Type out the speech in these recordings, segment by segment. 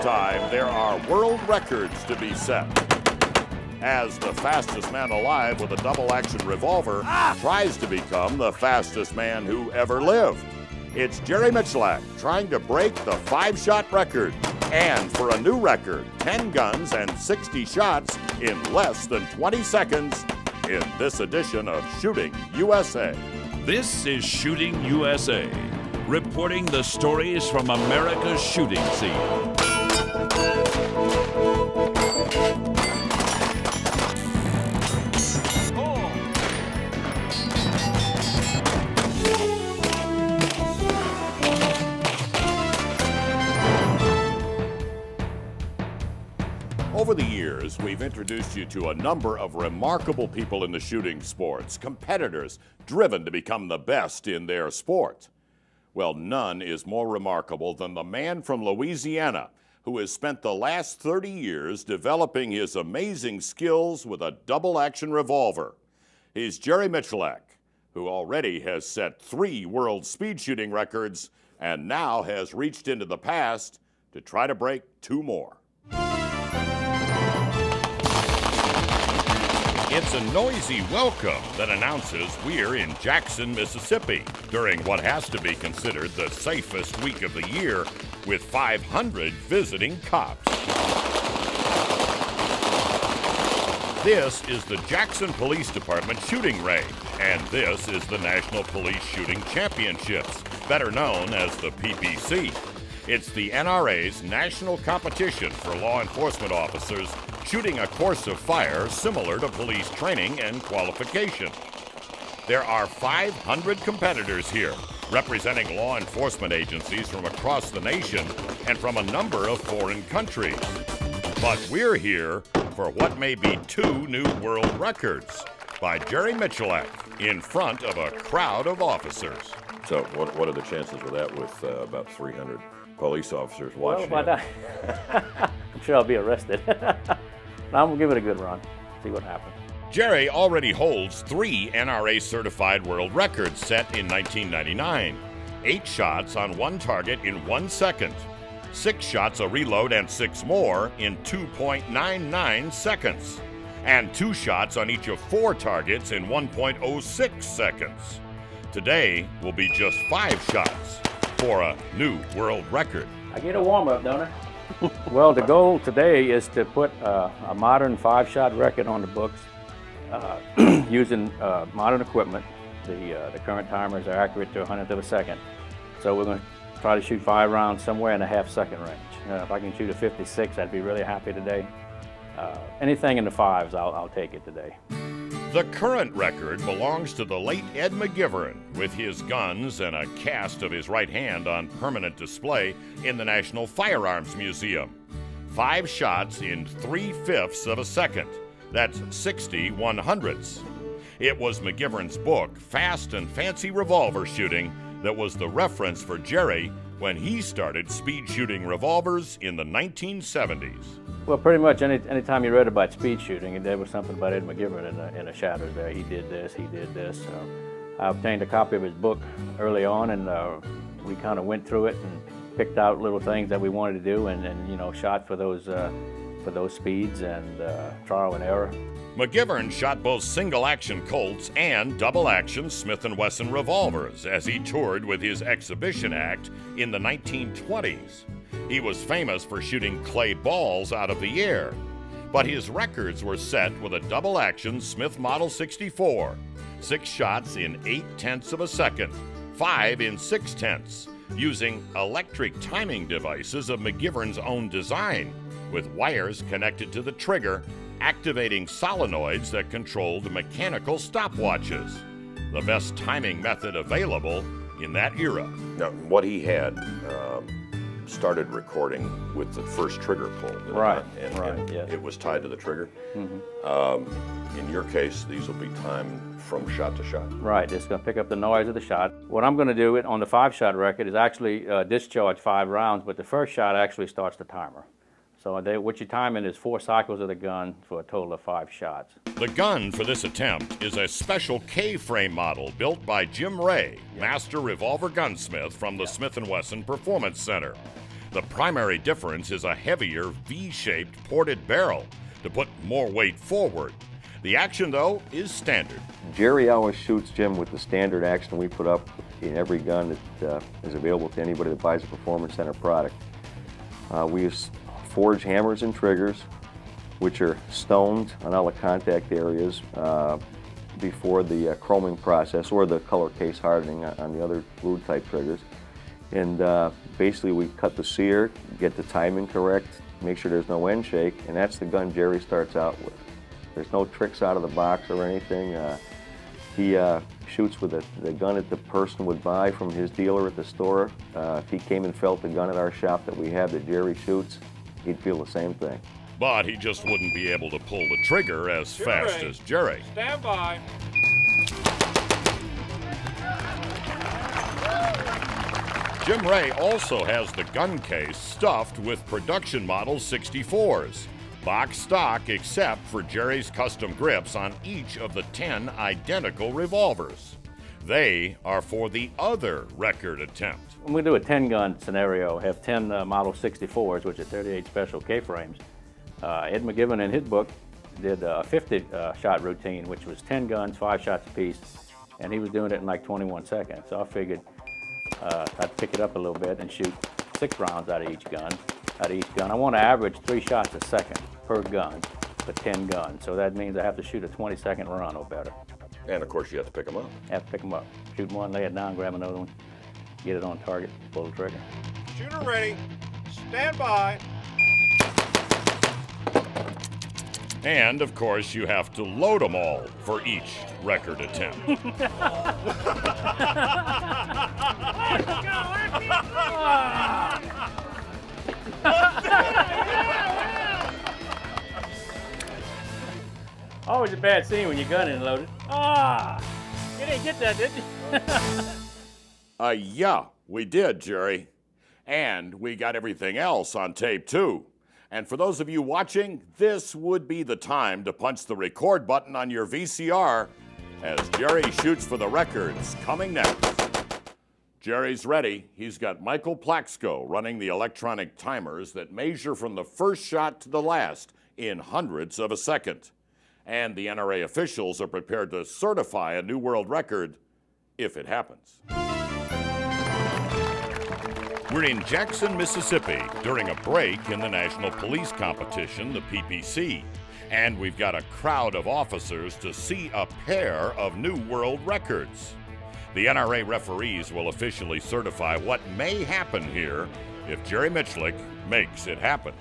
time, there are world records to be set. As the fastest man alive with a double-action revolver tries to become the fastest man who ever lived. It's Jerry Miculek trying to break the 5-shot record. And for a new record, 10 guns and 60 shots in less than 20 seconds in this edition of Shooting USA. This is Shooting USA, reporting the stories from America's shooting scene. Over the years, we've introduced you to a number of remarkable people in the shooting sports, competitors driven to become the best in their sport. Well, none is more remarkable than the man from Louisiana who has spent the last 30 years developing his amazing skills with a double-action revolver. He's Jerry Miculek, who already has set 3 world speed shooting records and now has reached into the past to try to break 2 more. It's a noisy welcome that announces we're in Jackson, Mississippi, during what has to be considered the safest week of the year, with 500 visiting cops. This is the Jackson Police Department shooting range, and this is the National Police Shooting Championships, better known as the PPC. It's the NRA's national competition for law enforcement officers shooting a course of fire similar to police training and qualification. There are 500 competitors here, representing law enforcement agencies from across the nation and from a number of foreign countries. But we're here for what may be 2 new world records by Jerry Miculek in front of a crowd of officers. So what are the chances of that with about 300 police officers watching? Well, I'm sure I'll be arrested. I'm gonna give it a good run, see what happens. Jerry already holds 3 NRA-certified world records set in 1999. 8 shots on 1 target in 1 second. 6 shots a reload and 6 more in 2.99 seconds. And 2 shots on each of 4 targets in 1.06 seconds. Today will be just 5 shots for a new world record. I get a warm-up, don't I? Well, the goal today is to put a modern 5-shot record on the books using modern equipment. The current timers are accurate to 100th of a second. So we're going to try to shoot 5 rounds somewhere in the half-second range. If I can shoot a 56, I'd be really happy today. Anything in the 5s, I'll take it today. The current record belongs to the late Ed McGivern, with his guns and a cast of his right hand on permanent display in the National Firearms Museum. 5 shots in 3/5 of a second. That's 60 100ths. It was McGivern's book, Fast and Fancy Revolver Shooting, that was the reference for Jerry when he started speed shooting revolvers in the 1970s. Well, pretty much any time you read about speed shooting, there was something about Ed McGivern in the shadows there. He did this, he did this. So I obtained a copy of his book early on, and we kind of went through it and picked out little things that we wanted to do, and shot for those speeds and trial and error. McGivern shot both single-action Colts and double-action Smith & Wesson revolvers as he toured with his exhibition act in the 1920s. He was famous for shooting clay balls out of the air, but his records were set with a double-action Smith Model 64, 6 shots in 8/10 of a second, 5 in 6/10, using electric timing devices of McGivern's own design, with wires connected to the trigger, activating solenoids that controlled mechanical stopwatches. The best timing method available in that era. Now, what he had started recording with the first trigger pull. Right, and yes. It was tied to the trigger. Mm-hmm. In your case, these will be timed from shot to shot. Right, it's going to pick up the noise of the shot. What I'm going to do on the 5-shot record is actually discharge 5 rounds, but the first shot actually starts the timer. So what you're timing is 4 cycles of the gun for a total of 5 shots. The gun for this attempt is a special K-frame model built by Jim Ray, master revolver gunsmith from the Smith & Wesson Performance Center. The primary difference is a heavier V-shaped ported barrel to put more weight forward. The action, though, is standard. Jerry always shoots Jim with the standard action we put up in every gun that is available to anybody that buys a Performance Center product. We use forged hammers and triggers, which are stoned on all the contact areas before the chroming process or the color case hardening on the other fluid type triggers. And basically we cut the sear, get the timing correct, make sure there's no end shake, and that's the gun Jerry starts out with. There's no tricks out of the box or anything. He shoots with the gun that the person would buy from his dealer at the store. If he came and felt the gun at our shop that we have that Jerry shoots, he'd feel the same thing. But he just wouldn't be able to pull the trigger as fast as Jerry. Stand by. Jim Ray also has the gun case stuffed with production model 64s, box stock except for Jerry's custom grips on each of the 10 identical revolvers. They are for the other record attempt. When we do a 10-gun scenario, have 10 Model 64s, which are 38 special K-frames. Ed McGivern in his book did a 50-shot routine, which was 10 guns, 5 shots apiece, and he was doing it in like 21 seconds. So I figured I'd pick it up a little bit and shoot 6 rounds out of each gun. I want to average 3 shots a second per gun for 10 guns. So that means I have to shoot a 20-second run or better. And of course you have to pick them up. I have to pick them up. Shoot one, lay it down, grab another one, get it on target, pull the trigger. Shooter ready. Stand by. And, of course, you have to load them all for each record attempt. Always a bad scene when your gun isn't loaded. You didn't get that, did you? Yeah, we did, Jerry. And we got everything else on tape, too. And for those of you watching, this would be the time to punch the record button on your VCR as Jerry shoots for the records coming next. Jerry's ready. He's got Miculek running the electronic timers that measure from the first shot to the last in hundredths of a second. And the NRA officials are prepared to certify a new world record if it happens. We're in Jackson, Mississippi during a break in the National Police Competition, the PPC. And we've got a crowd of officers to see a pair of new world records. The NRA referees will officially certify what may happen here if Jerry Miculek makes it happen.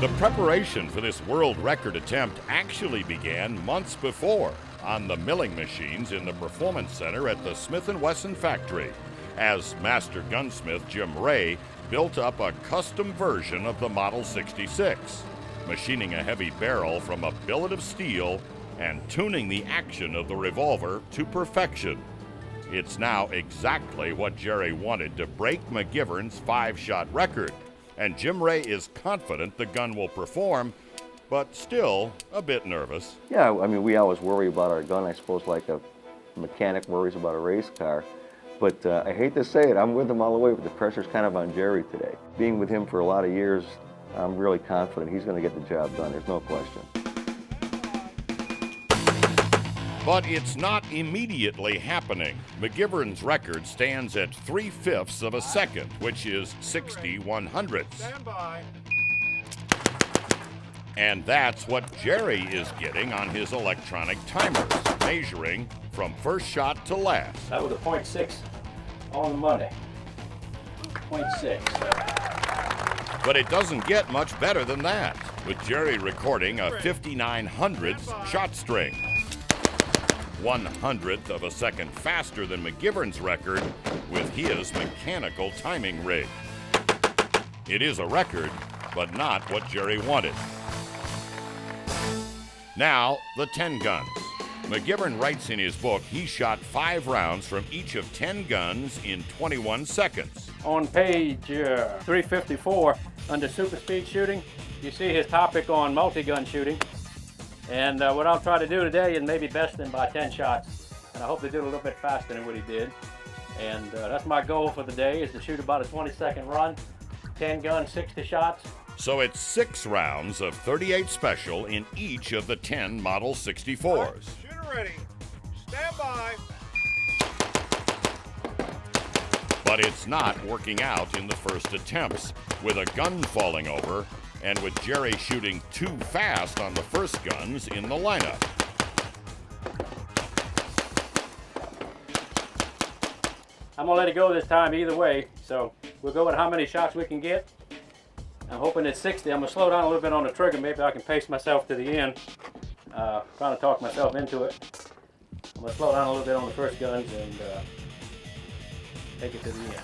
The preparation for this world record attempt actually began months before on the milling machines in the Performance Center at the Smith & Wesson factory, as master gunsmith Jim Ray built up a custom version of the Model 66, machining a heavy barrel from a billet of steel and tuning the action of the revolver to perfection. It's now exactly what Jerry wanted to break McGivern's 5-shot record, and Jim Ray is confident the gun will perform, but still a bit nervous. Yeah, I mean, we always worry about our gun, I suppose, like a mechanic worries about a race car. But I hate to say it, I'm with him all the way, but the pressure's kind of on Jerry today. Being with him for a lot of years, I'm really confident he's going to get the job done. There's no question. But it's not immediately happening. McGivern's record stands at 3/5 of a second, which is 60/100ths. Stand by. And that's what Jerry is getting on his electronic timers, measuring from first shot to last. That was a .6 on the Monday. .6. But it doesn't get much better than that, with Jerry recording a 59/100ths shot string. 1/100th of a second faster than McGivern's record with his mechanical timing rig. It is a record, but not what Jerry wanted. Now, the 10 guns. McGivern writes in his book he shot 5 rounds from each of 10 guns in 21 seconds. On page 354, under super speed shooting, you see his topic on multi-gun shooting. And what I'll try to do today is maybe best him by 10 shots. And I hope to do it a little bit faster than what he did. And that's my goal for the day, is to shoot about a 20-second run, 10 guns, 60 shots. So it's 6 rounds of 38 special in each of the 10 Model 64s. Shooter ready. Stand by. But it's not working out in the first attempts, with a gun falling over and with Jerry shooting too fast on the first guns in the lineup. I'm gonna let it go this time either way, so we'll go with how many shots we can get. I'm hoping it's 60. I'm gonna slow down a little bit on the trigger. Maybe I can pace myself to the end. Trying to talk myself into it. I'm gonna slow down a little bit on the first guns and take it to the end.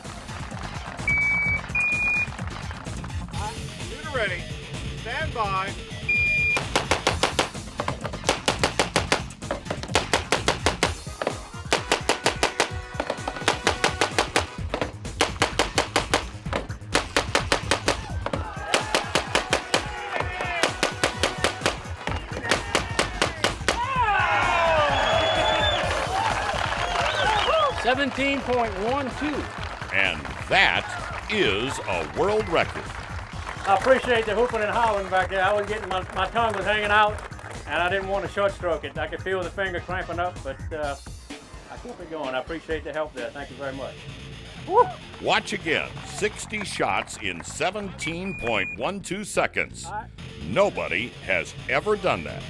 Shooter ready. Stand by. .12. And that is a world record. I appreciate the hooping and hollering back there. I was getting, my tongue was hanging out, and I didn't want to short stroke it. I could feel the finger cramping up, but I kept it going. I appreciate the help there. Thank you very much. Woo! Watch again. 60 shots in 17.12 seconds. Nobody has ever done that.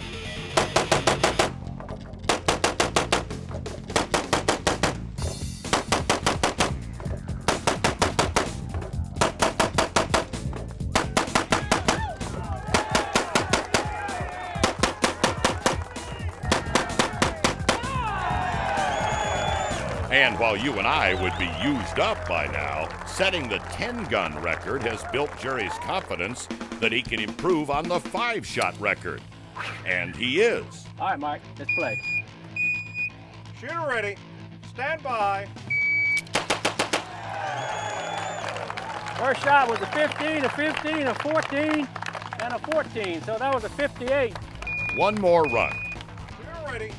And while you and I would be used up by now, setting the 10-gun record has built Jerry's confidence that he can improve on the 5-shot record. And he is. All right, Mike, let's play. Shooter ready. Stand by. First shot was a 15, a 15, a 14, and a 14. So that was a 58. One more run. Shooter ready.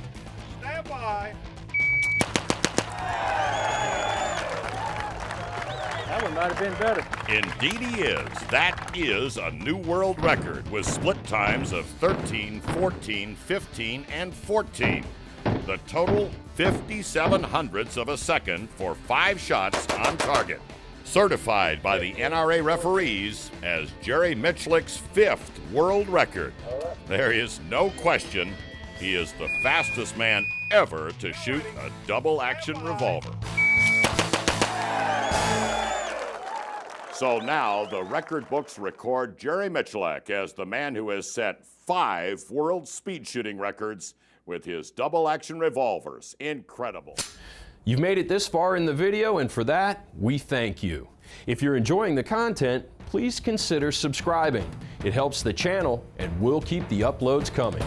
Stand by. That one might have been better. Indeed he is. That is a new world record with split times of 13, 14, 15, and 14. The total 57 hundredths of a second for 5 shots on target. Certified by the NRA referees as Jerry Miculek's 5th world record. There is no question he is the fastest man ever to shoot a double-action revolver. So now the record books record Jerry Miculek as the man who has set 5 world speed shooting records with his double-action revolvers. Incredible. You've made it this far in the video, and for that, we thank you. If you're enjoying the content, please consider subscribing. It helps the channel, and we'll keep the uploads coming.